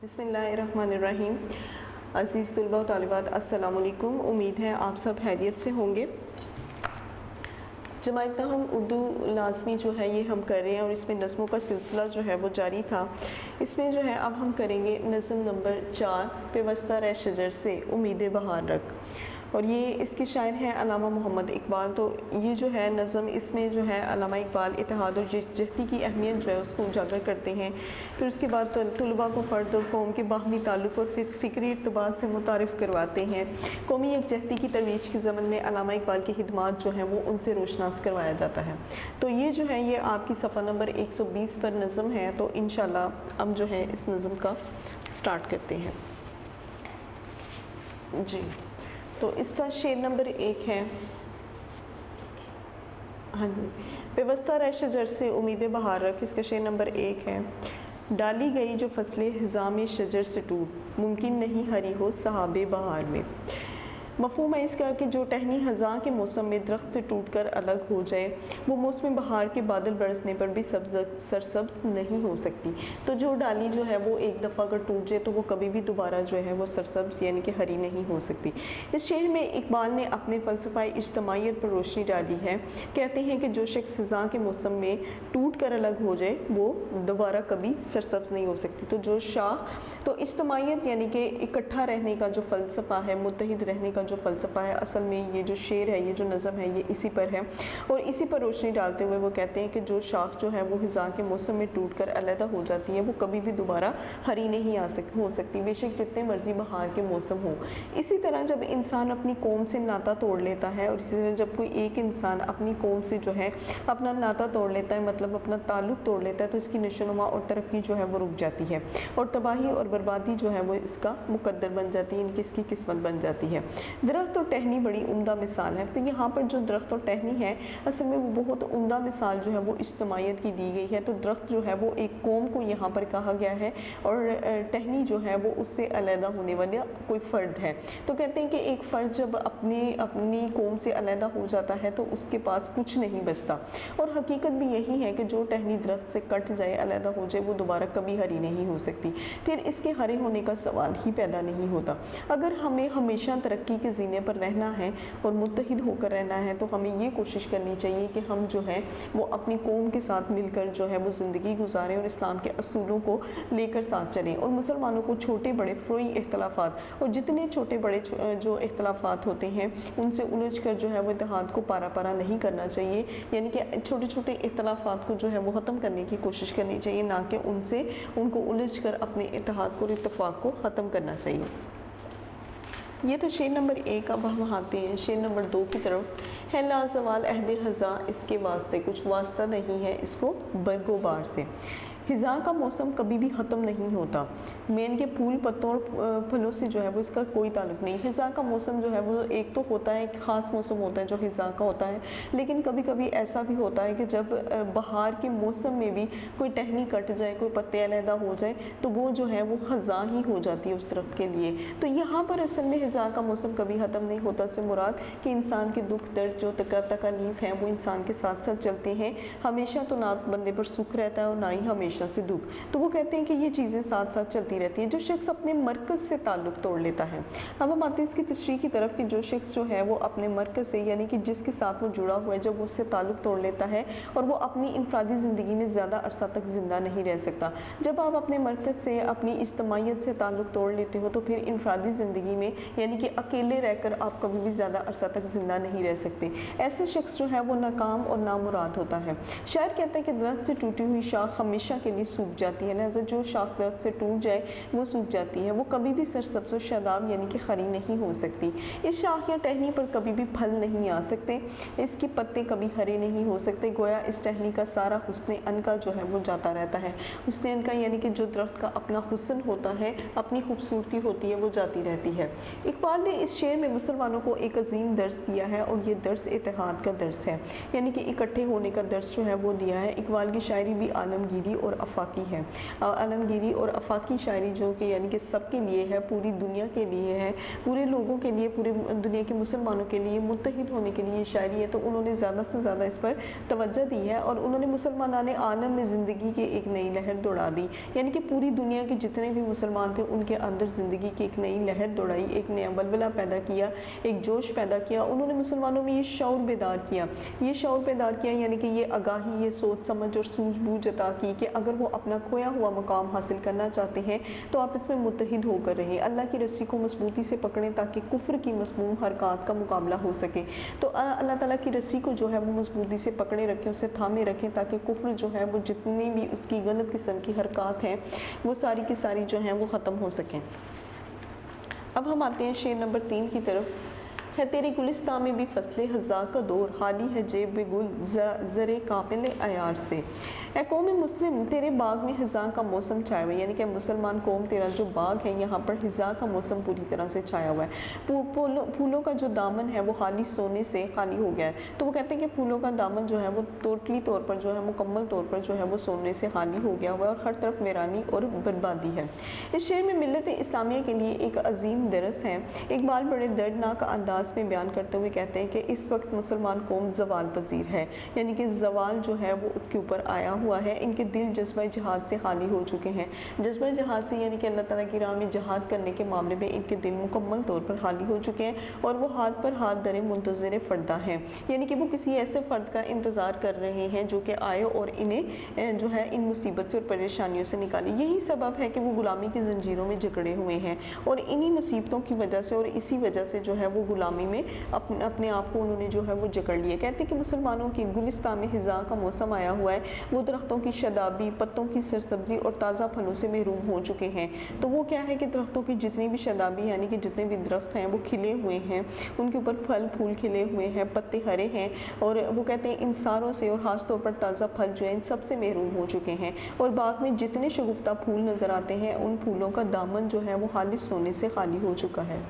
بسم اللہ الرحمن الرحیم۔ عزیز طلباء و طالبات السلام علیکم، امید ہے آپ سب خیریت سے ہوں گے۔ جماعت ہم اردو لازمی جو ہے یہ ہم کر رہے ہیں اور اس میں نظموں کا سلسلہ جو ہے وہ جاری تھا۔ اس میں جو ہے اب ہم کریں گے نظم نمبر 4 پیوستہ رہ شجر سے امید بہار رکھ، اور یہ اس کے شاعر ہیں علامہ محمد اقبال۔ تو یہ جو ہے نظم، اس میں جو ہے علامہ اقبال اتحاد اور یکجہتی کی اہمیت جو ہے اس کو اجاگر کرتے ہیں۔ پھر اس کے بعد طلباء کو فرد اور قوم کے باہمی تعلق اور فکری ارتباط سے متعارف کرواتے ہیں۔ قومی یکجہتی کی ترویج کے ضمن میں علامہ اقبال کی خدمات جو ہیں وہ ان سے روشناس کروایا جاتا ہے۔ تو یہ جو ہے یہ آپ کی صفحہ نمبر 120 پر نظم ہے۔ تو انشاءاللہ ہم جو ہے اس نظم کا سٹارٹ کرتے ہیں جی۔ تو اس کا شعر نمبر 1 ہے، ہاں جی، پیوستہ رہ شجر سے امید بہار رکھ۔ اس کا شعر نمبر 1 ہے، ڈالی گئی جو فصلیں خزاں میں شجر سے ٹوٹ، ممکن نہیں ہری ہو سحاب بہار میں۔ مفہوم ہے اس کا کہ جو ٹہنی خزاں کے موسم میں درخت سے ٹوٹ کر الگ ہو جائے، وہ موسم بہار کے بادل برسنے پر بھی سرسبز نہیں ہو سکتی۔ تو جو ڈالی جو ہے وہ ایک دفعہ اگر ٹوٹ جائے تو وہ کبھی بھی دوبارہ جو ہے وہ سرسبز یعنی کہ ہری نہیں ہو سکتی۔ اس شعر میں اقبال نے اپنے فلسفہ اجتماعیت پر روشنی ڈالی ہے۔ کہتے ہیں کہ جو شخص خزاں کے موسم میں ٹوٹ کر الگ ہو جائے وہ دوبارہ کبھی سرسبز نہیں ہو سکتی۔ تو جو تو اجتماعیت یعنی کہ اکٹھا رہنے کا جو فلسفہ ہے، متحد رہنے کا جو فلسفہ ہے، اصل میں یہ جو شعر ہے، یہ جو نظم ہے، یہ اسی پر ہے، اور اسی پر روشنی ڈالتے ہوئے وہ کہتے ہیں کہ جو شاخ جو ہے وہ خزاں کے موسم میں ٹوٹ کر علیحدہ ہو جاتی ہے، وہ کبھی بھی دوبارہ ہری نہیں ہو سکتی، بے شک جتنے مرضی بہار کے موسم ہوں۔ اسی طرح جب انسان اپنی قوم سے ناطہ توڑ لیتا ہے، اور اسی طرح جب کوئی ایک انسان اپنی قوم سے جو ہے اپنا ناطہ توڑ لیتا ہے، مطلب اپنا تعلق توڑ لیتا ہے، تو اس کی نشو و نما اور ترقی جو ہے وہ رک جاتی ہے، اور تباہی اور بربادی جو ہے وہ اس کا مقدر بن جاتی ہے، ان کی اس کی قسمت بن جاتی ہے۔ درخت اور ٹہنی بڑی عمدہ مثال ہے۔ تو یہاں پر جو درخت اور ٹہنی ہے، اصل میں وہ بہت عمدہ مثال جو ہے وہ اجتماعیت کی دی گئی ہے۔ تو درخت جو ہے وہ ایک قوم کو یہاں پر کہا گیا ہے، اور ٹہنی جو ہے وہ اس سے علیحدہ ہونے والا کوئی فرد ہے۔ تو کہتے ہیں کہ ایک فرد جب اپنی قوم سے علیحدہ ہو جاتا ہے تو اس کے پاس کچھ نہیں بچتا، اور حقیقت بھی یہی ہے کہ جو ٹہنی درخت سے کٹ جائے، علیحدہ ہو جائے، وہ دوبارہ کبھی ہری نہیں ہو سکتی، پھر اس کے ہرے ہونے کا سوال ہی پیدا نہیں ہوتا۔ اگر ہمیں ہمیشہ ترقی کے زینے پر رہنا ہے اور متحد ہو کر رہنا ہے، تو ہمیں یہ کوشش کرنی چاہیے کہ ہم جو ہے وہ اپنی قوم کے ساتھ مل کر جو ہے وہ زندگی گزاریں، اور اسلام کے اصولوں کو لے کر ساتھ چلیں، اور مسلمانوں کو چھوٹے بڑے فروعی اختلافات اور جتنے چھوٹے بڑے جو اختلافات ہوتے ہیں ان سے الجھ کر جو ہے وہ اتحاد کو پارا پارا نہیں کرنا چاہیے، یعنی کہ چھوٹے چھوٹے اختلافات کو جو ہے وہ ختم کرنے کی کوشش کرنی چاہیے، نہ کہ ان کو الجھ کر اپنے اتحاد کو اور اتفاق کو ختم کرنا چاہیے۔ یہ تو شعر نمبر 1۔ اب ہم آتے ہیں شعر نمبر 2 کی طرف۔ ہے لازوال عہد خزاں اس کے واسطے کچھ واسطہ نہیں ہے اس کو برگ و بار سے۔ خزاں کا موسم کبھی بھی ختم نہیں ہوتا، مین کے پھول پتوں اور پھلوں سے جو ہے وہ اس کا کوئی تعلق نہیں۔ خزاں کا موسم جو ہے وہ ایک تو ہوتا ہے، ایک خاص موسم ہوتا ہے جو خزاں کا ہوتا ہے، لیکن کبھی کبھی ایسا بھی ہوتا ہے کہ جب بہار کے موسم میں بھی کوئی ٹہنی کٹ جائے، کوئی پتے علیحدہ ہو جائے، تو وہ جو ہے وہ خزاں ہی ہو جاتی ہے اس درخت کے لیے۔ تو یہاں پر اصل میں خزاں کا موسم کبھی ختم نہیں ہوتا سے مراد کہ انسان کے دکھ درد جو تکلیف ہیں وہ انسان کے ساتھ ساتھ چلتے ہیں، ہمیشہ تو نہ بندے پر سکھ رہتا ہے اور نہ ہی ہمیشہ سے دکھ۔ تو وہ کہتے ہیں کہ یہ چیزیں ساتھ ساتھ چلتی رہتی ہیں۔ جو شخص اپنے مرکز سے تعلق توڑ لیتا ہے، اب ہم آتے ہیں اس کی تشریح کی طرف کہ جو شخص جو ہے وہ اپنے مرکز سے یعنی کہ جس کے ساتھ وہ جڑا ہوا ہے، جب اس سے تعلق توڑ لیتا ہے اور وہ اپنی انفرادی زندگی میں زیادہ عرصہ تک زندہ نہیں رہ سکتا۔ جب آپ اپنے مرکز سے اپنی اجتماعیت سے تعلق توڑ لیتے ہو تو پھر انفرادی زندگی میں یعنی کہ اکیلے رہ کر آپ کبھی بھی زیادہ عرصہ تک زندہ نہیں رہ سکتے۔ ایسے شخص جو ہے وہ ناکام اور نامراد ہوتا ہے۔ شاعر کہتا ہے کہ درخت سے ٹوٹی ہوئی شاخ ہمیشہ کے لیے سوکھ جاتی ہے، لہذا جو شاخ درخت سے ٹوٹ جائے وہ سوکھ جاتی ہے، وہ کبھی بھی سرسبز و شاداب یعنی کہ ہری نہیں ہو سکتی۔ اس شاخ یا ٹہنی پر کبھی بھی پھل نہیں آ سکتے، اس کے پتے کبھی ہرے نہیں ہو سکتے، گویا اس ٹہنی کا سارا حسن ان کا جو ہے وہ جاتا رہتا ہے۔ حسن ان کا یعنی کہ جو درخت کا اپنا حسن ہوتا ہے، اپنی خوبصورتی ہوتی ہے، وہ جاتی رہتی ہے۔ اقبال نے اس شعر میں مسلمانوں کو ایک عظیم درس دیا ہے، اور یہ درس اتحاد کا درس ہے، یعنی کہ اکٹھے ہونے کا درس جو ہے وہ دیا ہے۔ اقبال کی شاعری بھی عالمگیری اور اور آفاقی ہے۔ عالمگیری اور آفاقی شاعری جو کہ یعنی کہ سب کے لیے ہے، پوری دنیا کے لیے ہے، پورے لوگوں کے لیے، پورے دنیا کے مسلمانوں کے لیے متحد ہونے کے لیے شاعری ہے، تو انہوں نے زیادہ سے زیادہ اس پر توجہ دی ہے اور انہوں نے مسلمانان عالم میں زندگی کے ایک نئی لہر دوڑا دی، یعنی کہ پوری دنیا کے جتنے بھی مسلمان تھے ان کے اندر زندگی کی ایک نئی لہر دوڑائی، ایک نیا بلبلہ پیدا کیا، ایک جوش پیدا کیا۔ انہوں نے مسلمانوں میں یہ شعور بیدار کیا، یعنی کہ یہ آگاہی، یہ سوچ سمجھ اور سوجھ بوجھ عطا کی کہ اگر وہ اپنا کھویا ہوا مقام حاصل کرنا چاہتے ہیں تو آپ اس میں متحد ہو کر رہیں، اللہ کی رسی کو مضبوطی سے پکڑیں تاکہ کفر کی مسموم حرکات کا مقابلہ ہو سکے۔ تو اللہ تعالیٰ کی رسی کو جو ہے وہ مضبوطی سے پکڑے رکھیں، اسے تھامے رکھیں تاکہ کفر جو ہے وہ جتنی بھی اس کی غلط قسم کی حرکات ہیں وہ ساری کی ساری جو ہیں وہ ختم ہو سکیں۔ اب ہم آتے ہیں شعر نمبر 3 کی طرف۔ ہے تیرے گلستان میں بھی فصل خزاں کا دور، خالی ہے جیب گل زر کامل عیار سے۔ اے قوم مسلم، تیرے باغ میں خزاں کا موسم چھایا ہوا ہے، یعنی کہ مسلمان قوم تیرا جو باغ ہے یہاں پر خزاں کا موسم پوری طرح سے چھایا ہوا ہے، پھولوں کا جو دامن ہے وہ خالی سونے سے خالی ہو گیا ہے۔ تو وہ کہتے ہیں کہ پھولوں کا دامن جو ہے وہ ٹوٹلی طور پر جو ہے مکمل طور پر جو ہے وہ سونے سے خالی ہو گیا ہوا ہے اور ہر طرف ویرانی اور بربادی ہے۔ اس شعر میں ملت اسلامیہ کے لیے ایک عظیم درس ہے۔ اقبال بڑے دردناک انداز میں بیان کرتے ہوئے کہتے ہیں کہ اس وقت مسلمان قوم زوال پذیر ہے، یعنی کہ زوال جو ہے وہ اس کے اوپر آیا ہوا ہے، ان کے دل جذبہ جہاد سے خالی ہو چکے ہیں۔ جذبہ جہاد سے یعنی کہ اللہ تعالیٰ کی راہ میں جہاد کرنے کے معاملے میں ان کے دل مکمل طور پر خالی ہو چکے ہیں اور وہ ہاتھ پر ہاتھ دھرے منتظر فردہ ہیں، یعنی کہ وہ کسی ایسے فرد کا انتظار کر رہے ہیں جو کہ آئے اور انہیں جو ہے ان مصیبت سے اور پریشانیوں سے نکالے۔ یہی سبب ہے کہ وہ غلامی کی زنجیروں میں جکڑے ہوئے ہیں اور انہی مصیبتوں کی وجہ سے اور اسی وجہ سے جو ہے وہ غلامی میں اپنے آپ کو انہوں نے جو ہے وہ جکڑ لیا۔ کہتے ہیں کہ مسلمانوں کی گلستان میں خزاں کا موسم آیا ہوا ہے، وہ درختوں کی شادابی، پتوں کی سرسبزی اور تازہ پھلوں سے محروم ہو چکے ہیں۔ تو وہ کیا ہے کہ درختوں کی جتنی بھی شادابی یعنی کہ جتنے بھی درخت ہیں وہ کھلے ہوئے ہیں، ان کے اوپر پھل پھول کھلے ہوئے ہیں، پتے ہرے ہیں، اور وہ کہتے ہیں ان ساروں سے اور خاص طور پر تازہ پھل جو ہیں ان سب سے محروم ہو چکے ہیں، اور باغ میں جتنے شگفتہ پھول نظر آتے ہیں ان پھولوں کا دامن جو ہے وہ خالص سونے سے خالی ہو چکا ہے۔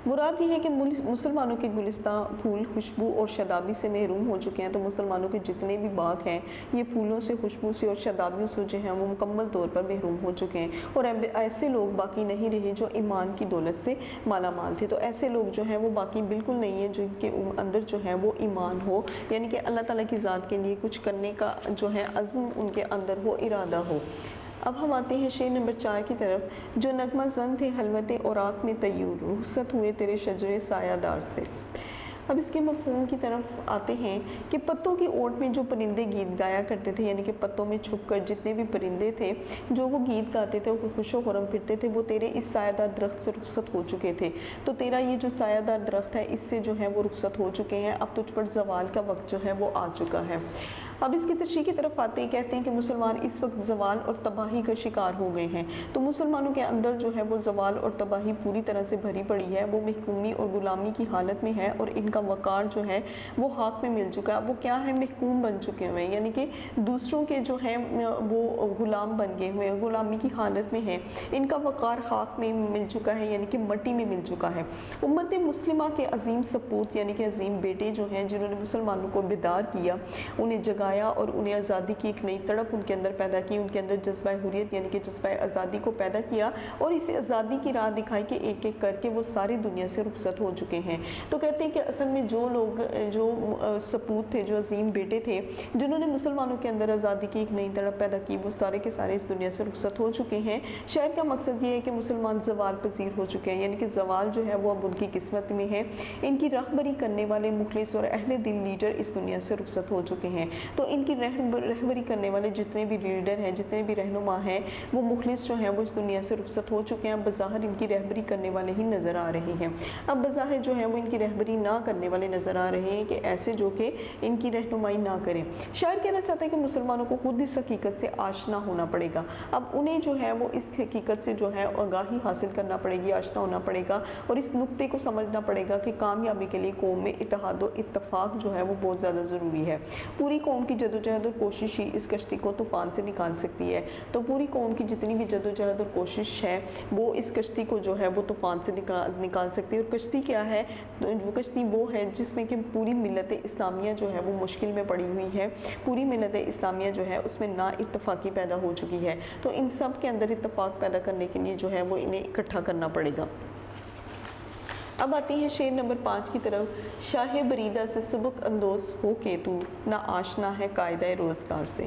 مراد یہ ہے کہ مسلمانوں کے گلستان پھول خوشبو اور شادابی سے محروم ہو چکے ہیں، تو مسلمانوں کے جتنے بھی باغ ہیں یہ پھولوں سے، خوشبو سے اور شادابیوں سے جو ہیں وہ مکمل طور پر محروم ہو چکے ہیں، اور ایسے لوگ باقی نہیں رہے جو ایمان کی دولت سے مالا مال تھے۔ تو ایسے لوگ جو ہیں وہ باقی بالکل نہیں ہیں جن کے اندر جو ہے وہ ایمان ہو، یعنی کہ اللہ تعالیٰ کی ذات کے لیے کچھ کرنے کا جو ہے عزم ان کے اندر ہو، ارادہ ہو۔ اب ہم آتے ہیں شعر نمبر 4 کی طرف۔ جو نغمہ زن تھے حلوت اوراق میں طیور، رخصت ہوئے تیرے شجر سایہ دار سے۔ اب اس کے مفہوم کی طرف آتے ہیں کہ پتوں کی اوٹ میں جو پرندے گیت گایا کرتے تھے، یعنی کہ پتوں میں چھپ کر جتنے بھی پرندے تھے جو وہ گیت گاتے تھے اور خوش و خرم پھرتے تھے، وہ تیرے اس سایہ دار درخت سے رخصت ہو چکے تھے۔ تو تیرا یہ جو سایہ دار درخت ہے اس سے جو ہے وہ رخصت ہو چکے ہیں، اب تجھ پر زوال کا وقت جو ہے وہ آ چکا ہے۔ اب اس کی تشریح کی طرف آتے ہیں، کہتے ہیں کہ مسلمان اس وقت زوال اور تباہی کا شکار ہو گئے ہیں۔ تو مسلمانوں کے اندر جو ہے وہ زوال اور تباہی پوری طرح سے بھری پڑی ہے، وہ محکومی اور غلامی کی حالت میں ہے اور ان کا وقار جو ہے وہ خاک میں مل چکا ہے۔ وہ کیا ہے؟ محکوم بن چکے ہوئے ہیں، یعنی کہ دوسروں کے جو ہیں وہ غلام بن گئے ہوئے ہیں، غلامی کی حالت میں ہیں، ان کا وقار خاک میں مل چکا ہے، یعنی کہ مٹی میں مل چکا ہے۔ امت مسلمہ کے عظیم سپوت یعنی کہ عظیم بیٹے جو ہیں جنہوں نے مسلمانوں کو بیدار کیا، انہیں جگایا اور انہیں آزادی کی ایک نئی تڑپ ان کے اندر پیدا کی، ان کے اندر جذبہ حریت یعنی کہ جذبہ آزادی کو پیدا کیا اور اسے آزادی کی راہ دکھائی کہ ایک ایک کر کے وہ ساری دنیا سے رخصت ہو چکے ہیں۔ تو کہتے ہیں کہ اصل میں جو لوگ جو سپوت تھے، جو عظیم بیٹے تھے جنہوں نے مسلمانوں کے اندر آزادی کی ایک نئی تڑپ پیدا کی، وہ سارے کے سارے اس دنیا سے رخصت ہو چکے ہیں۔ شاعر کا مقصد یہ ہے کہ مسلمان زوال پذیر ہو چکے ہیں، یعنی کہ زوال جو ہے وہ اب ان کی قسمت میں ہے۔ ان کی رہبری کرنے والے مخلص اور اہل دل لیڈر اس دنیا سے رخصت ہو چکے ہیں۔ تو ان کی رہبری کرنے والے جتنے بھی لیڈر ہیں، جتنے بھی رہنما ہیں، وہ مخلص جو ہیں وہ اس دنیا سے رخصت ہو چکے ہیں۔ بظاہر ان کی رہبری کرنے والے ہی نظر آ رہے ہیں، اب بظاہر جو ہے وہ ان کی رہبری نہ کرنے والے نظر آ رہے ہیں کہ ایسے جو کہ ان کی رہنمائی نہ کریں۔ شاعر کہنا چاہتا ہے کہ مسلمانوں کو خود اس حقیقت سے آشنا ہونا پڑے گا، اب انہیں جو ہے وہ اس حقیقت سے جو ہے آگاہی حاصل کرنا پڑے گی، آشنا ہونا پڑے گا اور اس نقطے کو سمجھنا پڑے گا کہ کامیابی کے لیے قوم میں اتحاد و اتفاق جو ہے وہ بہت زیادہ ضروری ہے۔ پوری قوم کی جدوجہد اور کوشش ہی اس کشتی کو طوفان سے نکال سکتی ہے. تو پوری قوم کی جتنی بھی جدوجہد اور کوشش ہے وہ اس کشتی کو جو ہے وہ طوفان سے نکال سکتی ہے. اور کشتی کیا ہے؟ وہ کشتی وہ ہے جس میں کہ پوری ملت اسلامیہ جو ہے وہ مشکل میں پڑی ہوئی ہے. پوری ملت اسلامیہ جو ہے اس میں نا اتفاقی پیدا ہو چکی ہے. تو ان سب کے اندر اتفاق پیدا کرنے کے لیے جو ہے وہ انہیں اکٹھا کرنا پڑے گا. اب آتی ہیں شعر نمبر 5 کی طرف. شاہ بریدہ سے سبک اندوز ہو کے تو نہ آشنا ہے قاعدہ روزگار سے.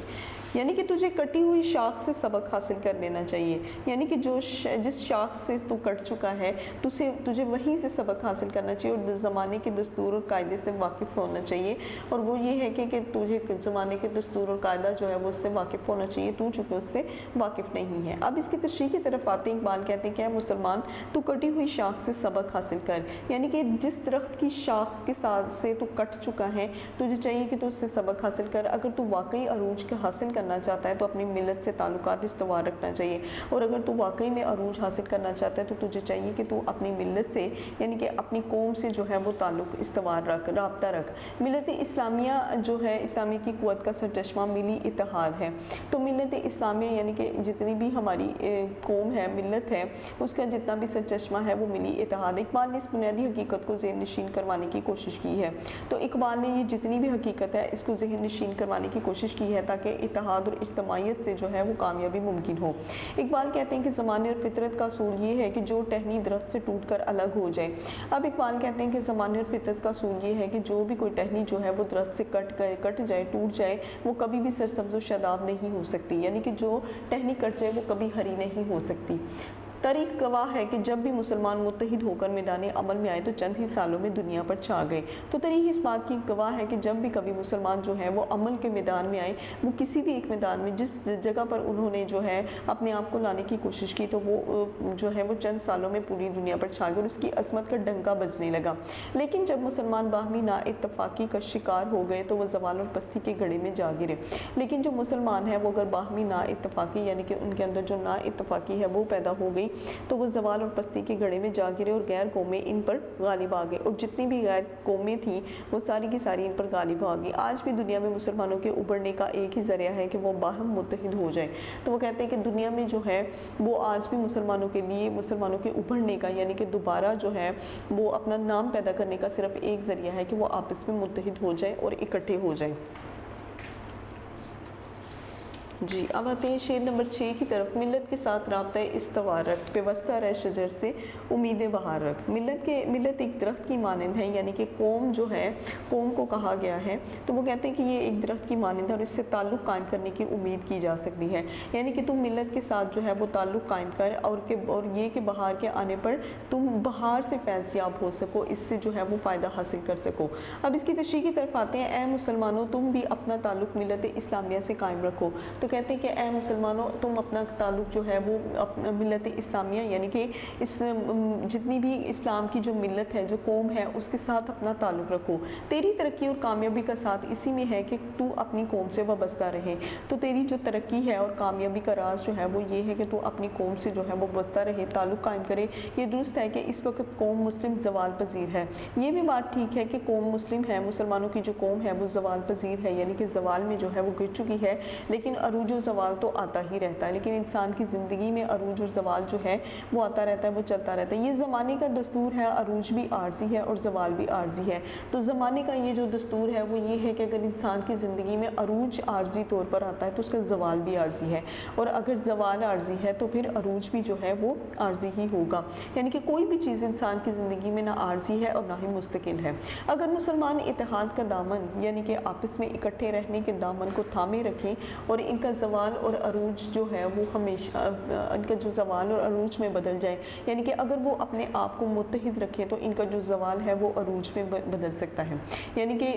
یعنی کہ تجھے کٹی ہوئی شاخ سے سبق حاصل کر لینا چاہیے. یعنی کہ جس شاخ سے تو کٹ چکا ہے تجھے وہیں سے سبق حاصل کرنا چاہیے اور زمانے کے دستور اور قاعدے سے واقف ہونا چاہیے. اور وہ یہ ہے کہ تجھے زمانے کے دستور اور قاعدہ جو ہے وہ اس سے واقف ہونا چاہیے. تو چونکہ اس سے واقف نہیں ہے. اب اس کی تشریح کی طرف آتے ہیں. اقبال کہتے ہیں کہ اے مسلمان تو کٹی ہوئی شاخ سے سبق حاصل کر. یعنی کہ جس درخت کی شاخ کے ساتھ سے تو کٹ چکا ہے تجھے چاہیے کہ تو اس سے سبق حاصل کر. اگر تو واقعی عروج کا حاصل کرنا چاہتا ہے تو اپنی ملت سے تعلقات استوار رکھنا چاہیے. اور اگر تو واقعی میں عروج حاصل کرنا چاہتا ہے تو تجھے چاہیے کہ تو اپنی ملت سے یعنی کہ اپنی قوم سے جو ہے وہ تعلق استوار رکھ, رابطہ رکھ. ملت اسلامیہ جو ہے اسلامی کی قوت کا سرچشمہ ملی اتحاد ہے. تو ملت اسلامیہ یعنی کہ جتنی بھی ہماری قوم ہے, ملت ہے, اس کا جتنا بھی سرچشمہ ہے وہ ملی اتحاد. اقبال نے اس بنیادی حقیقت کو ذہن نشین کروانے کی کوشش کی ہے. تو اقبال نے یہ جتنی بھی حقیقت ہے اس کو ذہن نشین کروانے کی کوشش کی ہے تاکہ اتحاد اور اجتماعیت سے جو ہے وہ کامیابی ممکن ہو. اقبال کہتے ہیں کہ زمانے اور فطرت کا اصول یہ ہے کہ جو ٹہنی درخت سے ٹوٹ کر الگ ہو جائے. اب اقبال کہتے ہیں کہ زمانے اور فطرت کا اصول یہ ہے کہ جو بھی کوئی ٹہنی جو ہے وہ درخت سے کٹ جائے, ٹوٹ جائے, وہ کبھی بھی سرسبز و شاداب نہیں ہو سکتی. یعنی کہ جو ٹہنی کٹ جائے وہ کبھی ہری نہیں ہو سکتی. تاریخ گواہ ہے کہ جب بھی مسلمان متحد ہو کر میدان عمل میں آئے تو چند ہی سالوں میں دنیا پر چھا گئے. تو تاریخ اس بات کی گواہ ہے کہ جب بھی کبھی مسلمان جو ہے وہ عمل کے میدان میں آئے, وہ کسی بھی ایک میدان میں جس جگہ پر انہوں نے جو ہے اپنے آپ کو لانے کی کوشش کی تو وہ جو ہے وہ چند سالوں میں پوری دنیا پر چھا گئے اور اس کی عظمت کا ڈنکا بجنے لگا. لیکن جب مسلمان باہمی نا اتفاقی کا شکار ہو گئے تو وہ زوال اور پستی کے گڑھے میں جا گرے. لیکن جو مسلمان ہے وہ اگر باہمی نا اتفاقی یعنی کہ ان کے اندر جو نا اتفاقی ہے وہ پیدا ہو گئی تو وہ زوال اور پستی کے گڑھے میں جا گرے اور غیر قومیں ان پر غالب آ گئے. اور جتنی بھی غیر قومیں تھیں وہ ساری کی ساری ان پر غالب آ گئی. آج بھی دنیا میں مسلمانوں کے ابھرنے کا ایک ہی ذریعہ ہے کہ وہ باہم متحد ہو جائیں. تو وہ کہتے ہیں کہ دنیا میں جو ہے وہ آج بھی مسلمانوں کے لیے مسلمانوں کے ابھرنے کا یعنی کہ دوبارہ جو ہے وہ اپنا نام پیدا کرنے کا صرف ایک ذریعہ ہے کہ وہ آپس میں متحد ہو جائیں اور اکٹھے ہو جائیں. جی اب آتے ہیں شعر نمبر 6 کی طرف. ملت کے ساتھ رابطہ استوار رکھ, پیوستہ رہ شجر سے امید بہار رکھ. ملت ایک درخت کی مانند ہے یعنی کہ قوم جو ہے قوم کو کہا گیا ہے. تو وہ کہتے ہیں کہ یہ ایک درخت کی مانند ہے اور اس سے تعلق قائم کرنے کی امید کی جا سکتی ہے. یعنی کہ تم ملت کے ساتھ جو ہے وہ تعلق قائم کر اور یہ کہ بہار کے آنے پر تم بہار سے فیض یاب ہو سکو, اس سے جو ہے وہ فائدہ حاصل کر سکو. اب اس کی تشریح کی طرف آتے ہیں. اے مسلمانوں تم بھی اپنا تعلق ملت اسلامیہ سے قائم رکھو. تو کہتے ہیں کہ اے مسلمانوں تم اپنا تعلق جو ہے وہ ملت اسلامیہ یعنی کہ اس جتنی بھی اسلام کی جو ملت ہے جو قوم ہے اس کے ساتھ اپنا تعلق رکھو. تیری ترقی اور کامیابی کا ساتھ اسی میں ہے کہ تو اپنی قوم سے وابستہ رہے. تو تیری جو ترقی ہے اور کامیابی کا راز جو ہے وہ یہ ہے کہ تو اپنی قوم سے جو ہے وہ وابستہ رہے, تعلق قائم کرے. یہ درست ہے کہ اس وقت قوم مسلم زوال پذیر ہے. یہ بھی بات ٹھیک ہے کہ قوم مسلم ہے, مسلمانوں کی جو قوم ہے وہ زوال پذیر ہے یعنی کہ زوال میں جو ہے وہ گر چکی ہے. لیکن عروج و زوال تو آتا ہی رہتا ہے. لیکن انسان کی زندگی میں عروج اور زوال جو ہے وہ آتا رہتا ہے, وہ چلتا رہتا ہے. یہ زمانے کا دستور ہے, عروج بھی عارضی ہے اور زوال بھی عارضی ہے. تو زمانے کا یہ جو دستور ہے وہ یہ ہے کہ اگر انسان کی زندگی میں عروج عارضی طور پر آتا ہے تو اس کا زوال بھی عارضی ہے, اور اگر زوال عارضی ہے تو پھر عروج بھی جو ہے وہ عارضی ہی ہوگا. یعنی کہ کوئی بھی چیز انسان کی زندگی میں نہ عارضی ہے اور نہ ہی مستقل ہے. اگر مسلمان اتحاد کا دامن یعنی کہ آپس میں اکٹھے رہنے کے دامن کو تھامے رکھیں اور ان کا زوال اور عروج جو ہے وہ ہمیشہ ان کا جو زوال اور عروج میں بدل جائے, یعنی کہ اگر وہ اپنے آپ کو متحد رکھیں تو ان کا جو زوال ہے وہ عروج میں بدل سکتا ہے. یعنی کہ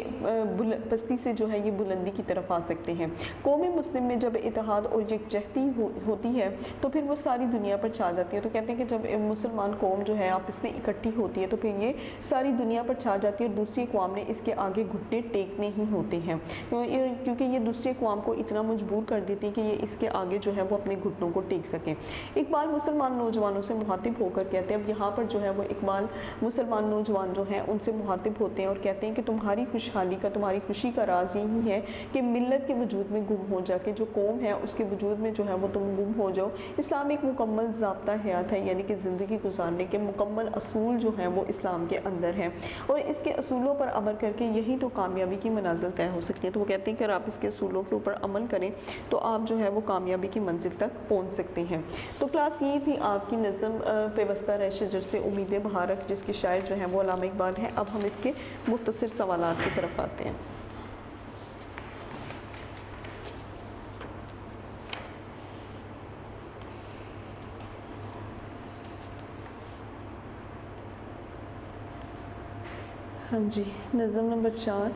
پستی سے جو ہے یہ بلندی کی طرف آ سکتے ہیں. قوم مسلم میں جب اتحاد اور یکجہتی ہوتی ہے تو پھر وہ ساری دنیا پر چھا جاتی ہے. تو کہتے ہیں کہ جب مسلمان قوم جو ہے آپس میں اکٹھی ہوتی ہے تو پھر یہ ساری دنیا پر چھا جاتی ہے اور دوسری اقوام نے اس کے آگے گھٹنے ٹیکنے ہی ہوتے ہیں, کیونکہ یہ دوسری اقوام کو اتنا مجبور کر دیتی کہ یہ اس کے آگے جو ہے وہ اپنے گھٹنوں کو ٹیک سکیں۔ اقبال مسلمان نوجوانوں سے مخاطب ہو کر کہتے ہیں، اب یہاں پر جو ہے وہ اقبال مسلمان نوجوان جو ہیں ان سے مخاطب ہوتے ہیں اور کہتے ہیں کہ تمہاری خوشحالی کا، تمہاری خوشی کا راز یہی ہے کہ ملت کے وجود میں گم ہو جا کے، جو قوم ہے اس کے وجود میں جو ہے وہ تم گم ہو جاؤ۔ اسلام ایک مکمل ضابطہ حیات ہے، یعنی کہ زندگی گزارنے کے مکمل اصول جو ہیں وہ اسلام کے اندر ہیں، اور اس کے اصولوں پر عمل کر کے یہی تو کامیابی کی منازل طے ہو سکتی ہے۔ تو وہ کہتے ہیں کہ اگر آپ اس کے اصولوں کے اوپر عمل کریں تو آپ جو ہے وہ کامیابی کی منزل تک پہنچ سکتے ہیں۔ تو کلاس یہ تھی آپ کی نظم پیوستہ رہ شجر سے امیدیں بہار رکھ، جس کے شاعر جو ہیں وہ علامہ اقبال ہیں۔ اب ہم اس کے مختصر سوالات کی طرف آتے ہیں۔ ہاں جی، نظم نمبر 4۔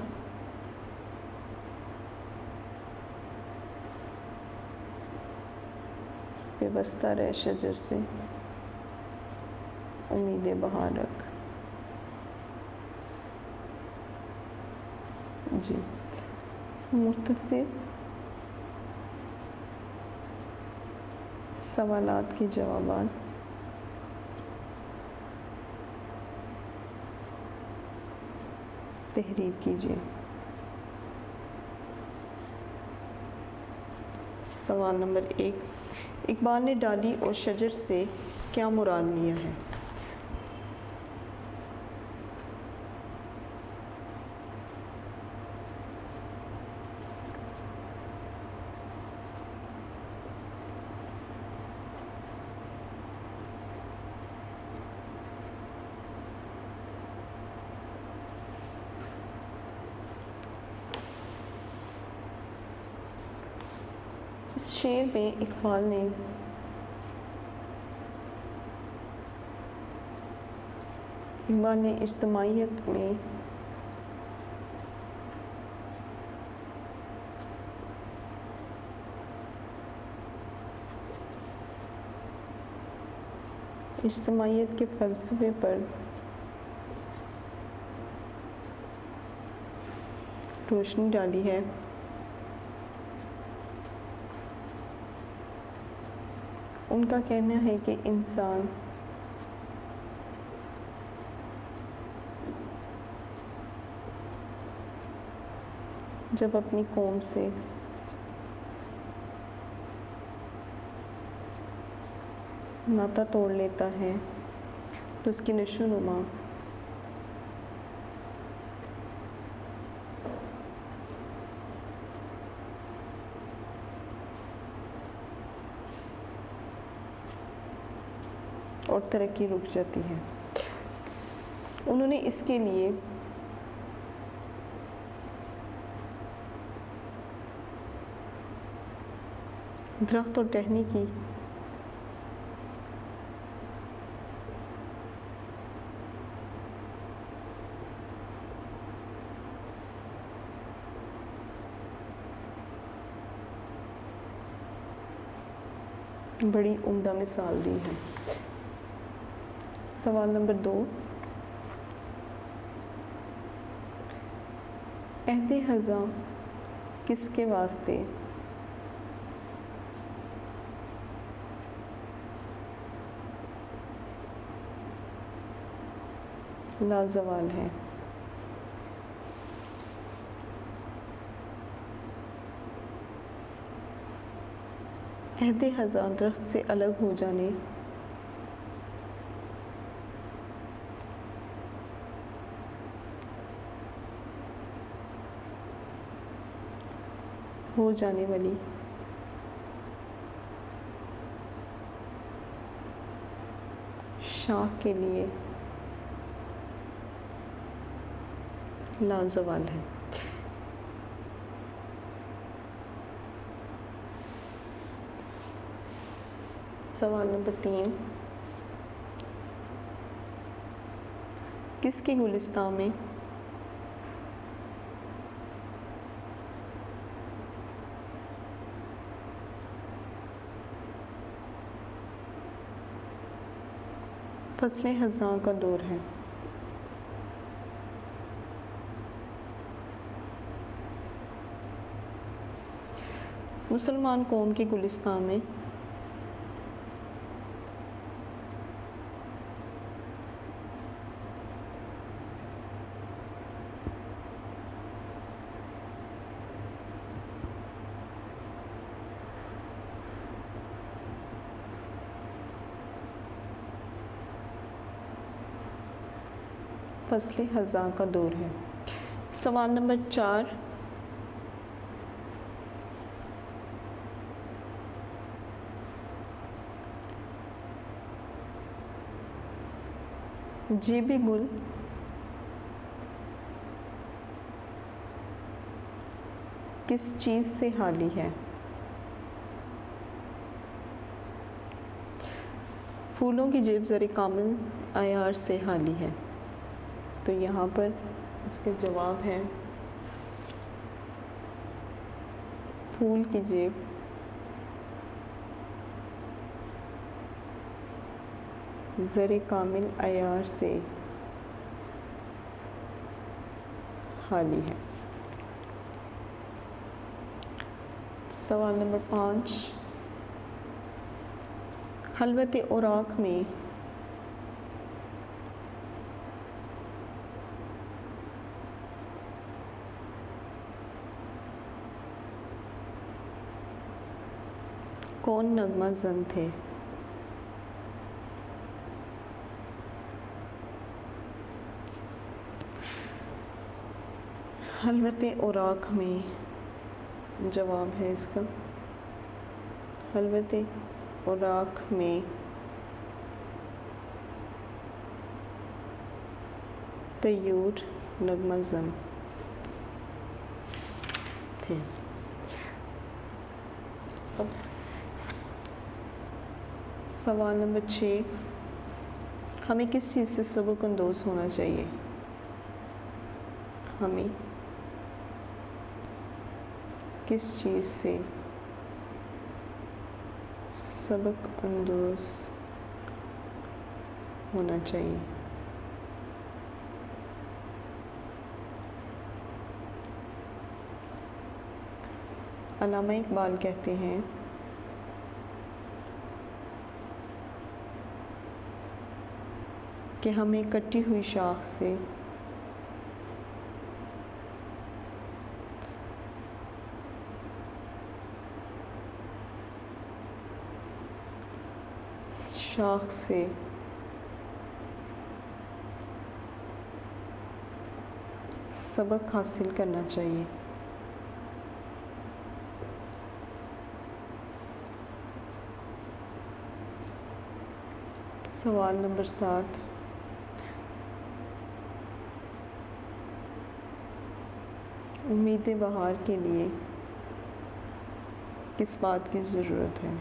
پیوستہ رہ شجر سے امیدیں بہار رکھ۔ جی، مختصر سوالات کے جوابات۔ تحریر کیجیے۔ سوال نمبر 1، اقبال نے ڈالی اور شجر سے کیا مراد لیا ہے؟ اس شعر میں اقبال نے اجتماعیت میں اجتماعیت کے فلسفے پر روشنی ڈالی ہے۔ ان کا کہنا ہے کہ انسان جب اپنی قوم سے ناطہ توڑ لیتا ہے تو اس کی نشو و نما اور ترقی رک جاتی ہے۔ انہوں نے اس کے لیے درخت اور ٹہنی کی بڑی عمدہ مثال دی ہے۔ سوال نمبر 2، عہد خزاں کس کے واسطے لازوال ہے؟ عہد خزاں درخت سے الگ ہو جانے ہو جانے والی شاخ کے لیے لازوال ہے۔ سوال نمبر 3، کس کے گلستان میں فصل خزاں کا دور ہے؟ مسلمان قوم کے گلستان میں فصل خزاں کا دور ہے۔ سوال نمبر 4، جیب گل کس چیز سے خالی ہے؟ پھولوں کی جیب زر کامل عیار سے خالی ہے۔ تو یہاں پر اس کے جواب ہے پھول کی جیب زر کامل عیار سے خالی ہے۔ سوال نمبر 5، خلوت اوراق میں کون نغمہ زن تھے؟ خلوت اوراق میں جواب ہے اس کا خلوت اوراق میں طیور نغمہ زن تھے۔ اب سوال نمبر 6، ہمیں کس چیز سے سبق اندوز ہونا چاہیے؟ ہمیں کس چیز سے سبق اندوز ہونا چاہیے؟ علامہ اقبال کہتے ہیں کہ ہمیں کٹی ہوئی شاخ سے سبق حاصل کرنا چاہیے۔ سوال نمبر 7، امید بہار کے لیے کس بات کی ضرورت ہے؟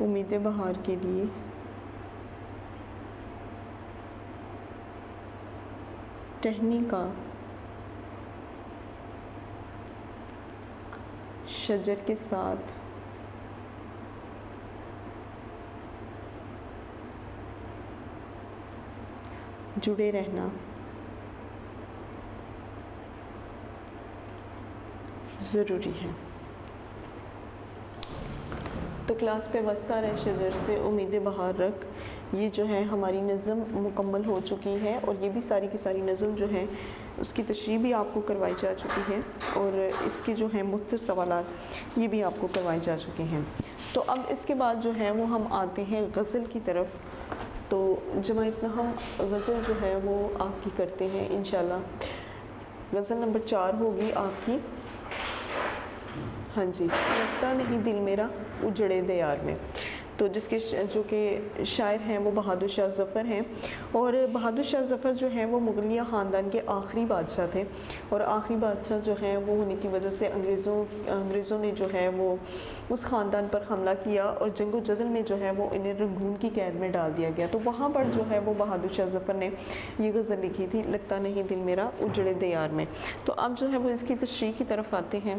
امید بہار کے لیے ٹہنی کا شجر کے ساتھ جڑے رہنا ضروری ہے۔ تو کلاس پہ وسطی رہ شجر سے امید بہار رکھ، یہ جو ہے ہماری نظم مکمل ہو چکی ہے، اور یہ بھی ساری کی ساری نظم جو ہے اس کی تشریح بھی آپ کو کروائی جا چکی ہے، اور اس کے جو ہیں مختصر سوالات یہ بھی آپ کو کروائے جا چکے ہیں۔ تو اب اس کے بعد جو ہے وہ ہم آتے ہیں غزل کی طرف۔ تو جماعت ہم غزل جو ہے وہ آپ کی کرتے ہیں انشاءاللہ۔ غزل نمبر 4 ہوگی آپ کی، ہاں جی، لگتا نہیں دل میرا اجڑے دیار میں، تو جس کے جو کہ شاعر ہیں وہ بہادر شاہ ظفر ہیں، اور بہادر شاہ ظفر جو ہیں وہ مغلیہ خاندان کے آخری بادشاہ تھے، اور آخری بادشاہ جو ہیں وہ ہونے کی وجہ سے انگریزوں نے جو ہے وہ اس خاندان پر حملہ کیا، اور جنگ و جدل میں جو ہے وہ انہیں رنگون کی قید میں ڈال دیا گیا۔ تو وہاں پر جو ہے وہ بہادر شاہ ظفر نے یہ غزل لکھی تھی، لگتا نہیں دل میرا اجڑے دیار میں۔ تو اب جو ہے وہ اس کی تشریح کی طرف آتے ہیں۔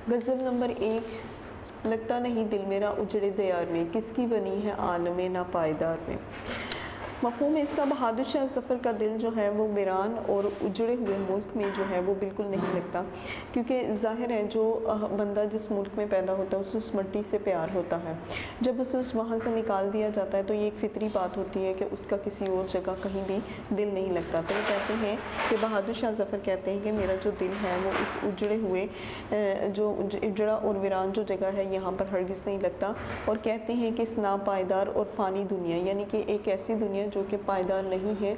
غزل نمبر 1، لگتا نہیں دل میرا اجڑے دیار میں، کس کی بنی ہے عالم ناپائیدار میں۔ مفہوم اس کا، بہادر شاہ ظفر کا دل جو ہے وہ ویران اور اجڑے ہوئے ملک میں جو ہے وہ بالکل نہیں لگتا، کیونکہ ظاہر ہے جو بندہ جس ملک میں پیدا ہوتا ہے اسے اس مٹی سے پیار ہوتا ہے، جب اسے اس وہاں سے نکال دیا جاتا ہے تو یہ ایک فطری بات ہوتی ہے کہ اس کا کسی اور جگہ کہیں بھی دل نہیں لگتا۔ تو وہ کہتے ہیں کہ بہادر شاہ ظفر کہتے ہیں کہ میرا جو دل ہے وہ اس اجڑے ہوئے جو اجڑا اور ویران جو جگہ ہے یہاں پر ہرگز نہیں لگتا، اور کہتے ہیں کہ اس ناپائیدار اور فانی دنیا، یعنی کہ ایک ایسی دنیا جو کہ پائیدار نہیں ہے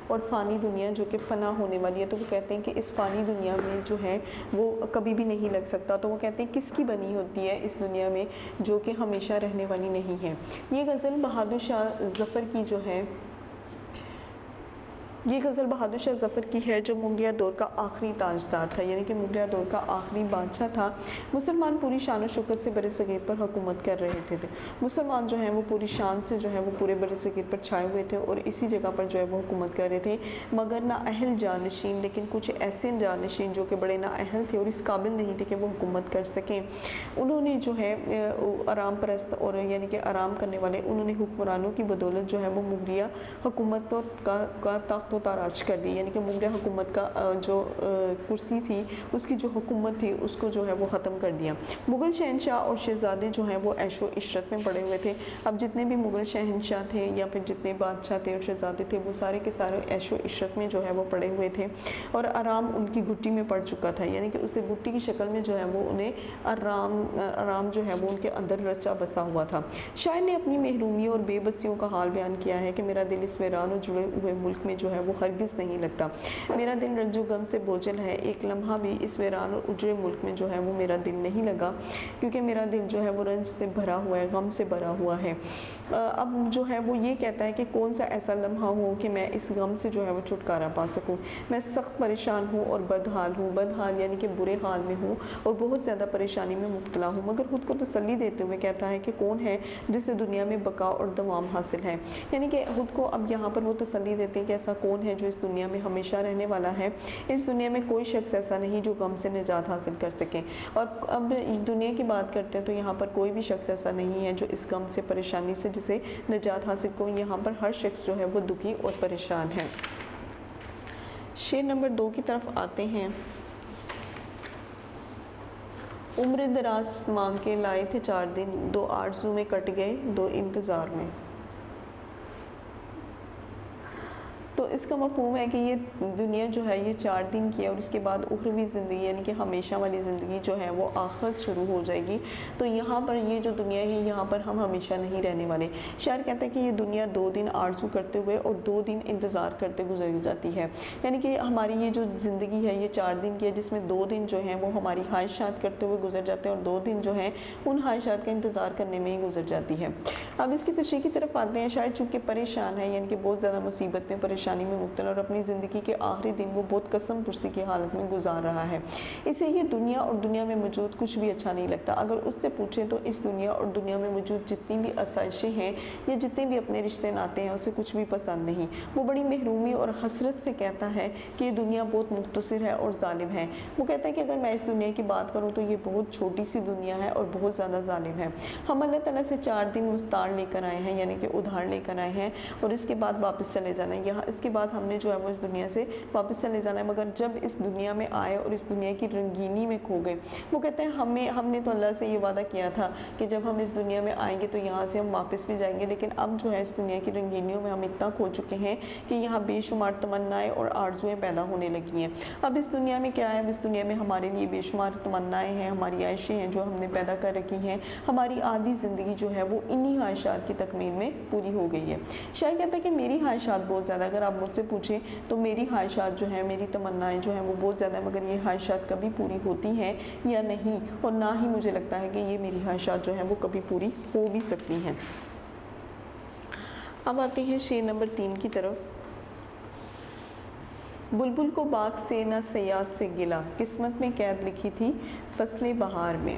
اور فانی دنیا جو کہ فنا ہونے والی ہے، تو وہ کہتے ہیں کہ اس فانی دنیا میں جو ہے وہ کبھی بھی نہیں لگ سکتا۔ تو وہ کہتے ہیں کس کی بنی ہوتی ہے اس دنیا میں جو کہ ہمیشہ رہنے والی نہیں ہے۔ یہ غزل بہادر شاہ ظفر کی جو ہے، یہ غزل بہادر شاہ ظفر کی ہے جو مغلیہ دور کا آخری تاجدار تھا، یعنی کہ مغلیہ دور کا آخری بادشاہ تھا۔ مسلمان پوری شان و شوکت سے بر صغیر پر حکومت کر رہے تھے، مسلمان جو ہیں وہ پوری شان سے جو ہے وہ پورے بر صغیر پر چھائے ہوئے تھے اور اسی جگہ پر جو ہے وہ حکومت کر رہے تھے، مگر نہ اہل جانشین، لیکن کچھ ایسے جانشین جو کہ بڑے نااہل تھے اور اس قابل نہیں تھے کہ وہ حکومت کر سکیں، انہوں نے جو ہے آرام پرست اور یعنی کہ آرام کرنے والے، انہوں نے حکمرانوں کی بدولت جو ہے وہ مغلیہ حکومت کا تخت و تاراج کر دی، یعنی کہ مغلیہ حکومت کا جو کرسی تھی اس کی جو حکومت تھی اس کو جو ہے وہ ختم کر دیا۔ مغل شہنشاہ اور شہزادے جو ہیں وہ عیش و عشرت میں پڑے ہوئے تھے۔ اب جتنے بھی مغل شہنشاہ تھے یا پھر جتنے بادشاہ تھے اور شہزادے تھے وہ سارے کے سارے عیش و عشرت میں جو ہے وہ پڑے ہوئے تھے اور آرام ان کی گھٹی میں پڑ چکا تھا، یعنی کہ اسے گھٹی کی شکل میں جو ہے وہ انہیں آرام جو ہے وہ ان کے اندر رچا بسا ہوا تھا۔ شاعر نے اپنی محرومیوں اور بے بسیوں کا حال بیان کیا ہے کہ میرا دل اس ویران اور جڑے ہوئے ملک میں جو ہے وہ ہرگز نہیں لگتا، میرا دل رنج و غم سے بوجھل ہے، ایک لمحہ بھی اس ویران اور اجڑے ملک میں جو ہے وہ میرا دل نہیں لگا، کیونکہ میرا دل جو ہے وہ رنج سے بھرا ہوا ہے، غم سے بھرا ہوا ہے۔ اب جو ہے وہ یہ کہتا ہے کہ کون سا ایسا لمحہ ہو کہ میں اس غم سے جو ہے وہ چھٹکارا پا سکوں، میں سخت پریشان ہوں اور بدحال ہوں، بدحال یعنی کہ برے حال میں ہوں اور بہت زیادہ پریشانی میں مبتلا ہوں، مگر خود کو تسلی دیتے ہوئے کہتا ہے کہ کون ہے جسے دنیا میں بقا اور دوام حاصل ہے، یعنی کہ خود کو اب یہاں پر وہ تسلی دیتے ہیں کہ ایسا کون ہے جو اس دنیا میں ہمیشہ رہنے والا ہے، اس دنیا میں کوئی شخص ایسا نہیں جو غم سے نجات حاصل کر سکے۔ اور اب دنیا کی بات کرتے ہیں تو یہاں پر کوئی بھی شخص ایسا نہیں ہے جو اس غم سے، پریشانی سے جسے نجات حاصل کو، یہاں پر ہر شخص جو ہے وہ دکھی اور پریشان ہے۔ شعر نمبر 2 کی طرف آتے ہیں۔ عمر دراز مانگ کے لائے تھے 4 دن، 2 آرزو میں کٹ گئے 2 انتظار میں۔ تو اس کا مفہوم ہے کہ یہ دنیا جو ہے یہ 4 دن کی ہے اور اس کے بعد اخروی زندگی یعنی کہ ہمیشہ والی زندگی جو ہے وہ آخرت شروع ہو جائے گی، تو یہاں پر یہ جو دنیا ہے یہاں پر ہم ہمیشہ نہیں رہنے والے۔ شاعر کہتا ہے کہ یہ دنیا 2 دن آرزو کرتے ہوئے اور 2 دن انتظار کرتے گزر جاتی ہے، یعنی کہ ہماری یہ جو زندگی ہے یہ 4 دن کی ہے، جس میں 2 دن جو ہیں وہ ہماری خواہشات کرتے ہوئے گزر جاتے ہیں اور 2 دن جو ہیں ان خواہشات کا انتظار کرنے میں ہی گزر جاتی ہے۔ اب اس کی تشریح کی طرف آتے ہیں۔ شاعر چونکہ پریشان ہے، یعنی کہ بہت زیادہ مصیبت میں، پریشانی میں مبتلا اور اپنی زندگی کے آخری دن وہ بہت قسم پرسی کی حالت میں گزار رہا ہے، اسے یہ دنیا اور دنیا میں موجود کچھ بھی اچھا نہیں لگتا۔ اگر اس سے پوچھیں تو اس دنیا اور دنیا میں موجود جتنی بھی آسائشیں ہیں یا جتنے بھی اپنے رشتے ناتے ہیں اسے کچھ بھی پسند نہیں۔ وہ بڑی محرومی اور حسرت سے کہتا ہے کہ یہ دنیا بہت مختصر ہے اور ظالم ہے۔ وہ کہتا ہے کہ اگر میں اس دنیا کی بات کروں تو یہ بہت چھوٹی سی دنیا ہے اور بہت زیادہ ظالم ہے۔ ہم اللہ تعالیٰ سے 4 دن مستعار لے کر آئے ہیں، یعنی کہ ادھار لے کر آئے ہیں اور اس کے بعد واپس چلے جانا ہے، یہاں اس کے بعد ہم نے جو ہے وہ اس دنیا سے واپس چلے جانا ہے، مگر جب اس دنیا میں آئے اور اس دنیا کی رنگینی میں کھو گئے، وہ کہتے ہیں ہم نے تو اللہ سے یہ وعدہ کیا تھا کہ جب ہم اس دنیا میں آئیں گے تو یہاں سے ہم واپس بھی جائیں گے، لیکن اب جو ہے اس دنیا کی رنگینیوں میں ہم اتنا کھو چکے ہیں کہ یہاں بے شمار تمنائیں اور آرزویں پیدا ہونے لگی ہیں۔ اب اس دنیا میں کیا ہے، اب اس دنیا میں ہمارے لیے بے شمار تمنائیں ہیں، ہماری عائشیں ہیں جو ہم نے پیدا کر رکھی ہیں، ہماری آدھی زندگی جو ہے وہ انہی خواہشات کی تکمیل میں پوری ہو گئی ہے۔ شاعر کہتا ہے کہ میری خواہشات بہت زیادہ، اگر آپ مجھ سے پوچھیں تو میری خواہشات جو ہیں، میری تمنائیں جو ہیں وہ بہت زیادہ ہیں، مگر یہ خواہشات کبھی پوری ہوتی ہیں یا نہیں، اور نہ ہی مجھے لگتا ہے کہ یہ میری خواہشات جو ہیں وہ کبھی پوری ہو بھی سکتی ہیں۔ اب آتے ہیں شعر نمبر 3 کی طرف۔ بلبل کو باغ سے نہ صیاد سے گلا، قسمت میں قید لکھی تھی فصل بہار میں۔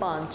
5।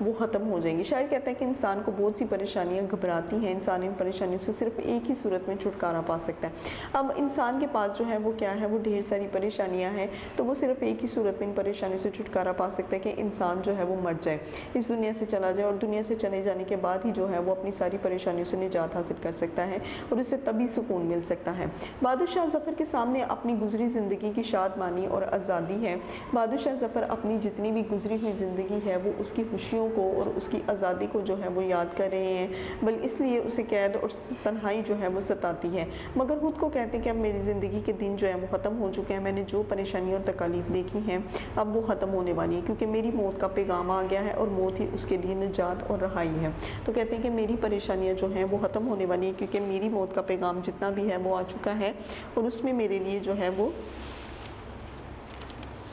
وہ ختم ہو جائیں گی۔ شاعر کہتا ہے کہ انسان کو بہت سی پریشانیاں گھبراتی ہیں، انسان ان پریشانیوں سے صرف ایک ہی صورت میں چھٹکارا پا سکتا ہے۔ اب انسان کے پاس جو ہے وہ کیا ہے، وہ ڈھیر ساری پریشانیاں ہیں، تو وہ صرف ایک ہی صورت میں ان پریشانیوں سے چھٹکارا پا سکتا ہے کہ انسان جو ہے وہ مر جائے، اس دنیا سے چلا جائے، اور دنیا سے چلے جانے کے بعد ہی جو ہے وہ اپنی ساری پریشانیوں سے نجات حاصل کر سکتا ہے، اور اسے تبھی سکون مل سکتا ہے۔ بہادر شاہ ظفر کے سامنے اپنی گزری زندگی کی شادمانی اور آزادی ہے۔ بہادر شاہ ظفر اپنی جتنی بھی گزری ہوئی زندگی ہے وہ اس کی خوشیوں کو اور اس کی آزادی کو جو ہے وہ یاد کر رہے ہیں، بل اس لیے اسے قید اور تنہائی جو ہے وہ ستاتی ہے، مگر خود کو کہتے ہیں کہ اب میری زندگی کے دن جو ہے وہ ختم ہو چکے ہیں، میں نے جو پریشانیاں اور تکالیف دیکھی ہیں اب وہ ختم ہونے والی ہیں، کیونکہ میری موت کا پیغام آ گیا ہے اور موت ہی اس کے لیے نجات اور رہائی ہے۔ تو کہتے ہیں کہ میری پریشانیاں جو ہیں وہ ختم ہونے والی ہیں، کیونکہ میری موت کا پیغام جتنا بھی ہے وہ آ چکا ہے، اور اس میں میرے لیے جو ہے وہ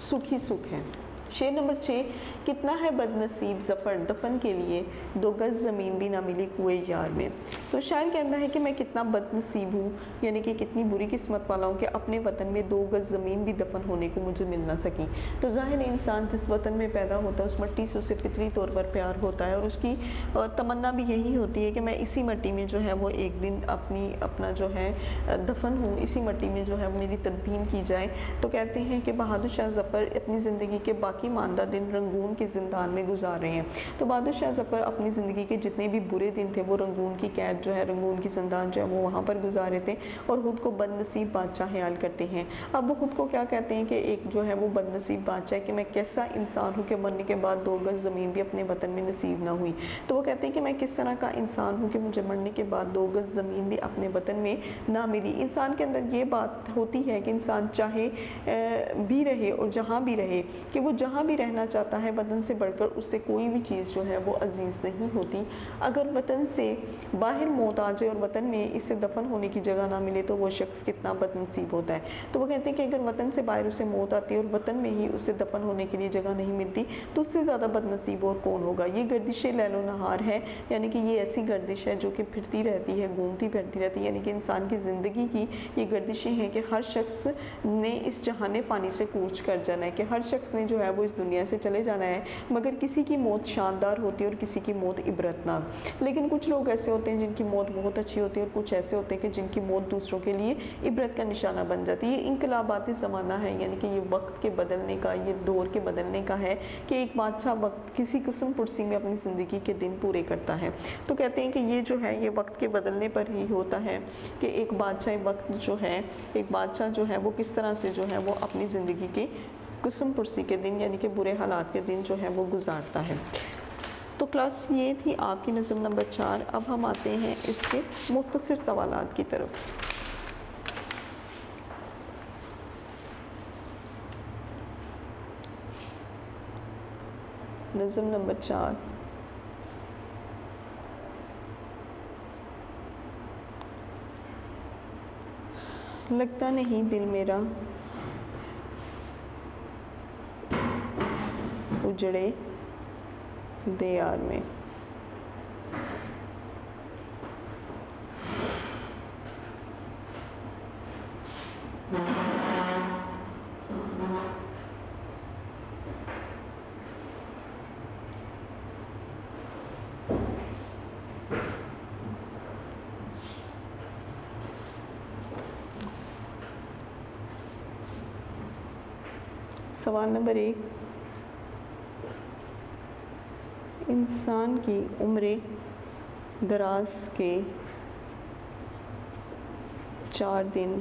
سکھ ہی سکھ ہے۔ شعر نمبر 6، کتنا ہے بد نصیب ظفر دفن کے لیے، 2 گز زمین بھی نہ ملی کوئے یار میں۔ تو شاعر کہتا ہے کہ میں کتنا بد نصیب ہوں، یعنی کہ کتنی بری قسمت والا ہوں کہ اپنے وطن میں 2 گز زمین بھی دفن ہونے کو مجھے مل نہ سکی۔ تو ظاہر ہے انسان جس وطن میں پیدا ہوتا ہے اس مٹی سے اسے فطری طور پر پیار ہوتا ہے، اور اس کی تمنا بھی یہی ہوتی ہے کہ میں اسی مٹی میں جو ہے وہ ایک دن اپنا جو ہے دفن ہوں، اسی مٹی میں جو ہے میری تدفین کی جائے۔ تو کہتے ہیں کہ بہادر شاہ ظفر اپنی زندگی کے باقی ماندہ دن رنگون کے زندان میں گزار رہے ہیں۔ تو بہادر شاہ ظفر اپنی زندگی کے جتنے بھی برے دن تھے وہ رنگون کی قید جو ہے، رنگون کی زندان جو ہے وہ وہاں پر گزارے تھے، اور خود کو بد نصیب بادشاہ خیال کرتے ہیں۔ اب وہ خود کو کیا کہتے ہیں کہ ایک جو ہے وہ بد نصیب بادشاہ ہے، کہ میں کیسا انسان ہوں کہ مرنے کے بعد 2 گز زمین بھی اپنے وطن میں نصیب نہ ہوئی۔ تو وہ کہتے ہیں کہ میں کس طرح کا انسان ہوں کہ مجھے مرنے کے بعد 2 گز زمین بھی اپنے وطن میں نہ ملی۔ انسان کے اندر یہ بات ہوتی ہے کہ انسان چاہے بھی رہے اور جہاں بھی رہے، کہ وہ جہاں بھی رہنا چاہتا ہے وطن سے بڑھ کر اس سے کوئی بھی چیز جو ہے وہ عزیز نہیں ہوتی۔ اگر وطن سے باہر موت آ جائے اور وطن میں اسے دفن ہونے کی جگہ نہ ملے تو وہ شخص کتنا بد نصیب ہوتا ہے۔ تو وہ کہتے ہیں کہ اگر وطن سے باہر اسے موت آتی ہے اور وطن میں ہی اسے دفن ہونے کے لیے جگہ نہیں ملتی تو اس سے زیادہ بد نصیب اور کون ہوگا۔ یہ گردش لیل و نہار ہے، یعنی کہ یہ ایسی گردش ہے جو کہ پھرتی رہتی ہے، گھومتی پھرتی رہتی ہے، یعنی کہ انسان کی زندگی کی یہ گردشیں ہیں کہ ہر شخص نے اس جہان فانی سے کوچ کر جانا ہے، کہ ہر شخص نے جو ہے وہ اس دنیا سے چلے جانا ہے، مگر کسی کی موت شاندار ہوتی ہے اور کسی کی موت عبرتناک۔ لیکن کچھ لوگ ایسے ہوتے ہیں جن کی موت بہت اچھی ہوتی ہے، اور کچھ ایسے ہوتے ہیں کہ جن کی موت دوسروں کے لیے عبرت کا نشانہ بن جاتی ہے۔ یہ انقلابات زمانہ ہے، یعنی کہ یہ وقت کے بدلنے کا، یہ دور کے بدلنے کا ہے، کہ ایک بادشاہ وقت کسی قسم پرسی میں اپنی زندگی کے دن پورے کرتا ہے۔ تو کہتے ہیں کہ یہ جو ہے یہ وقت کے بدلنے پر ہی ہوتا ہے، کہ ایک بادشاہ وقت جو ہے، ایک بادشاہ جو ہے وہ کس طرح سے جو ہے وہ اپنی زندگی کے قسم پرسی کے دن، یعنی کہ برے حالات کے دن جو ہے وہ گزارتا ہے۔ تو کلاس یہ تھی آپ کی نظم نمبر 4۔ اب ہم آتے ہیں اس کے مختصر سوالات کی طرف۔ نظم نمبر 4، لگتا نہیں دل میرا اجڑے دیار میں۔ سوال نمبر 1، انسان کی عمر دراز کے 4 دن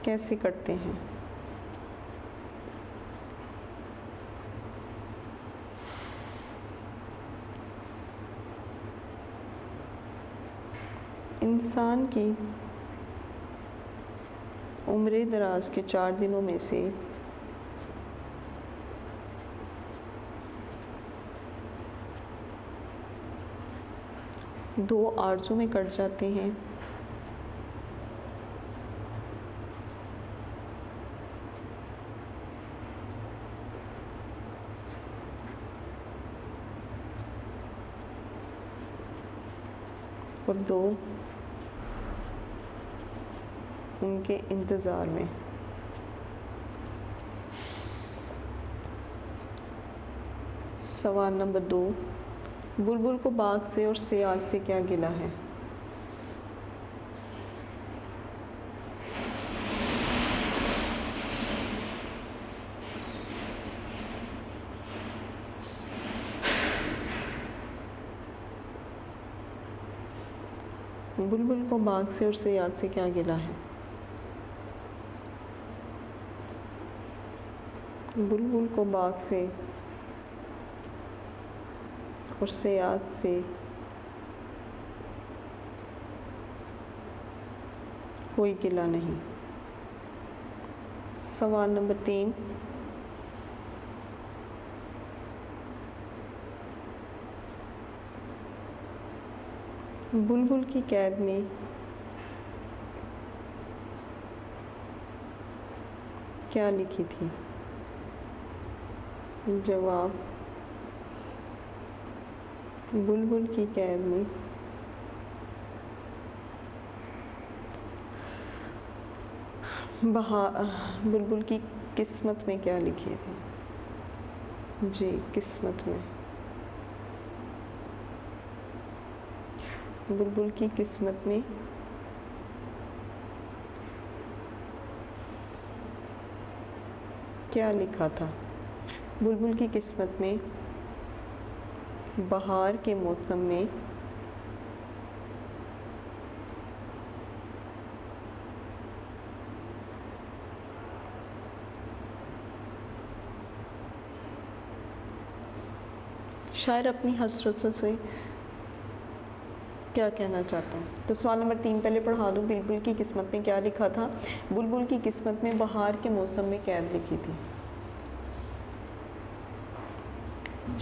کیسے کٹتے ہیں؟ انسان کی عمر دراز کے 4 دنوں میں سے 2 آرزو میں کٹ جاتے ہیں، اور 2 ان کے انتظار میں۔ سوال نمبر 2، بلبل کو باغ سے اور سیال سے کیا گلہ ہے؟ بلبل کو باغ سے اور سیال سے کیا گلہ ہے؟ بلبل کو باغ سے اور سیال سے کوئی گلہ نہیں۔ سوال نمبر 3، بلبل کی قید میں کیا لکھی تھی؟ جواب، بلبل کی قید میں بلبل کی قسمت میں کیا لکھی تھی؟ جی، قسمت میں۔ بلبل کی قسمت میں کیا لکھا تھا؟ بلبل کی قسمت میں بہار کے موسم میں شاعر اپنی حسرتوں سے کیا کہنا چاہتا ہے؟ تو سوال نمبر 3 پہلے پڑھا دوں، بلبل کی قسمت میں کیا لکھا تھا؟ بلبل کی قسمت میں بہار کے موسم میں قید لکھی تھی۔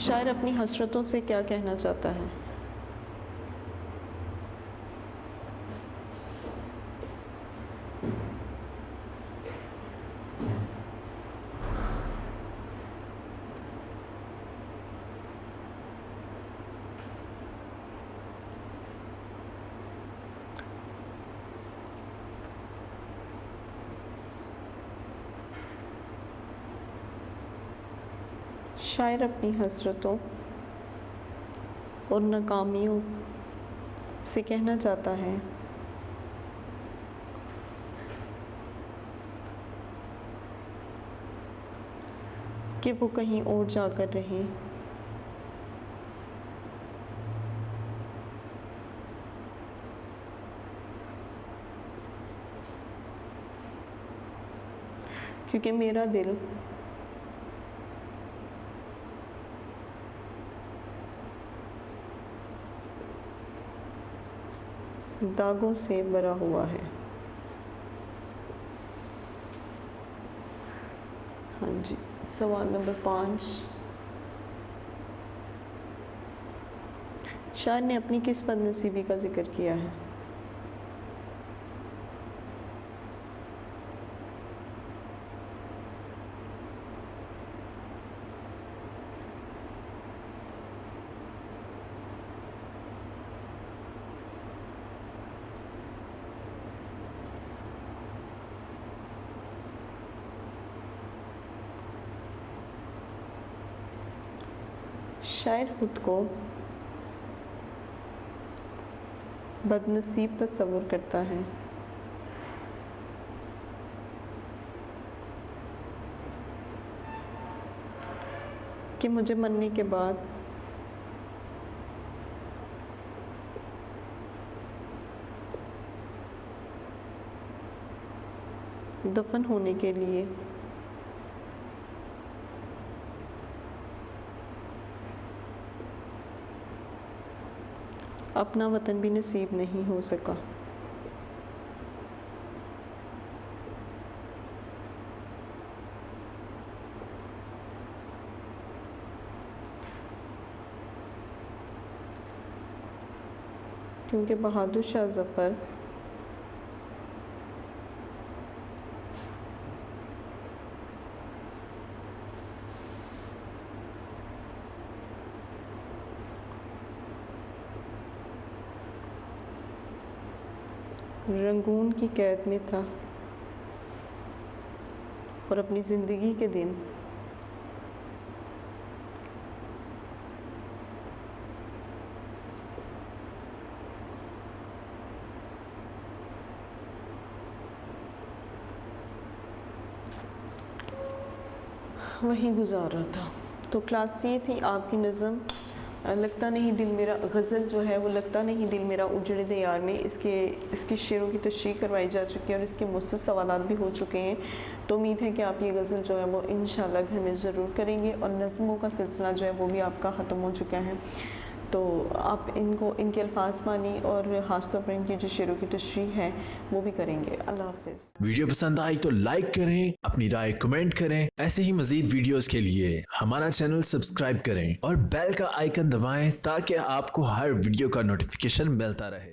شاعر اپنی حسرتوں سے کیا کہنا چاہتا ہے؟ شاعر اپنی حسرتوں اور ناکامیوں سے کہنا چاہتا ہے کہ وہ کہیں اور جا کر رہیں، کیونکہ میرا دل داغوں سے بھرا ہوا ہے۔ ہاں جی، سوال نمبر 5، شاعر نے اپنی کس بد نصیبی کا ذکر کیا ہے؟ شاعر خود کو بد نصیب تصور کرتا ہے کہ مجھے مرنے کے بعد دفن ہونے کے لیے اپنا وطن بھی نصیب نہیں ہو سکا۔ کیونکہ بہادر شاہ ظفر رنگون کی قید میں تھا۔ اور اپنی زندگی کے دن وہی گزارا تھا۔ تو کلاس یہ تھی آپ کی نظم لگتا نہیں دل میرا، غزل جو ہے وہ لگتا نہیں دل میرا اجڑے دیار میں، اس کی شعروں کی تشریح کروائی جا چکی ہے اور اس کے مستند سوالات بھی ہو چکے ہیں۔ تو امید ہے کہ آپ یہ غزل جو ہے وہ انشاءاللہ گھر میں ضرور کریں گے، اور نظموں کا سلسلہ جو ہے وہ بھی آپ کا ختم ہو چکا ہے، تو آپ ان کے الفاظ مانی اور خاص طور پر ان کی جو شعروں کی تشریح ہے وہ بھی کریں گے۔ اللہ حافظ۔ ویڈیو پسند آئی تو لائک کریں، اپنی رائے کمنٹ کریں، ایسے ہی مزید ویڈیوز کے لیے ہمارا چینل سبسکرائب کریں اور بیل کا آئیکن دبائیں تاکہ آپ کو ہر ویڈیو کا نوٹیفیکیشن ملتا رہے۔